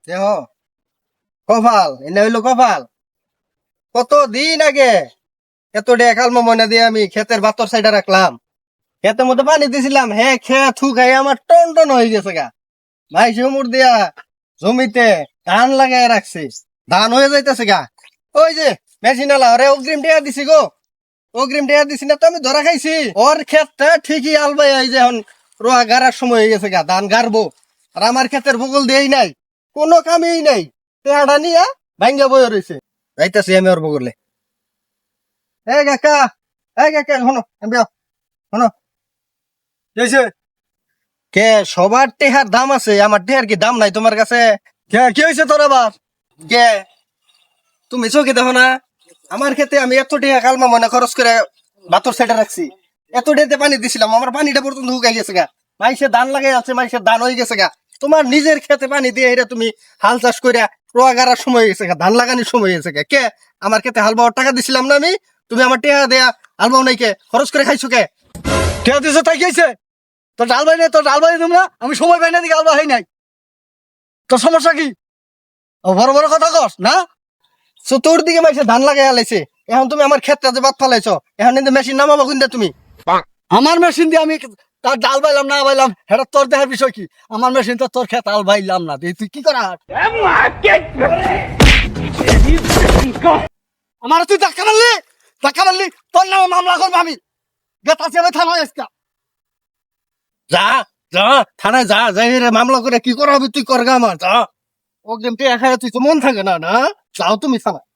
দেহ কপাল এনে হইলো কপাল। কত দিন আগে এত কালমা ময়না দিয়ে আমি ক্ষেতের বাতর সাইডে রাখলাম, ক্ষেতের মধ্যে পানি দিছিলাম, হ্যাঁ খেয়া থু খাই আমার টন টন হয়ে গেছে গা। ভাই ঝুমুর দিয়া জমিতে ধান লাগাই রাখছি, ধান হয়ে যাইতেছে গা। ওই যে মেশিন আলা ওরে অগ্রিম টেয়া দিছি গো, অগ্রিম টেয়া দিছি না তো আমি ধরা খাইছি। ওর ক্ষেতটা ঠিকই আলবাই এই যে এখন রোয়া গাড়ার সময় হয়ে গেছে গা, ধান গাড়বো। আর আমার ক্ষেতের বগল দিয়েই নাই, কোনো কামেই নাই, টেয়াটা নিয়া ভাঙ্গা বয়ে রয়েছে। যাইতেছি আমি ওর বগলে। এই কাকা, এই কাকা শোনো, আমি শোনো। কি হয়েছে? কে সবার টেহার দাম আছে, আমার টেহার কি দাম নাই তোমার কাছে? কি হয়েছে তোর আবার? কে তুমি চোখে দেখো না? আমার ক্ষেতে আমি এত টেহা কালমা মনে খরচ করে বাতর সাইডে রাখছি, এত ডেতে পানি দিছিলাম, আমার পানিটা পর্যন্ত শুকাই গেছে গা। মাইসের ধান লাগাই আছে, মাইসের ধান হয়ে গেছে গা। তোমার নিজের ক্ষেতে পানি দিয়ে এটা তুমি হাল চাষ করে রোয়া গাড়ার সময় হয়ে গেছে গা, ধান লাগানোর সময় হয়ে গেছে গা। কে আমার ক্ষেতে হাল বাওয়ার টাকা দিছিলাম না আমি? তুমি আমার টেহা দেয়া হাল বাও নাই কে, খরচ করে খাইছো কে? কে দিছে তাই কি হয়েছে? তোর ডাল বাই নাই, তোর ডাল বাই দেব না? আমি সময় পাই না দিকে আলবা হয় নাই। তোর সমস্যা কি? ও বড় বড় কথা কস না? চতুর্দিকে মাইসে ধান লাগাই আলাইছে, এখন তুমি আমার ক্ষেতটা যে বাদ ফালাইছো, এখন কিন্তু মেশিন নামাবো কিন্তু তুমি। আমার মেশিন দিয়ে আমি তার ডাল বাইলাম না বাইলাম হেটা তোর দেখার বিষয় কি? আমার মেশিন তো তোর খেত আল বাইলাম না দিয়ে তুই কি করা? আমার তুই ধাক্কা মারলি, ধাক্কা মারলি, তোর নামে মামলা করবো আমি। গেতাছি আমি থানায় আজকে। যা, যা থানায় যা, যাই রে মামলা করে কি করা হবে তুই করগা আমার, যা। অগ্রিম টেয়া খায় তুই তো মন থাকে না, না যাও তুমি থানায়।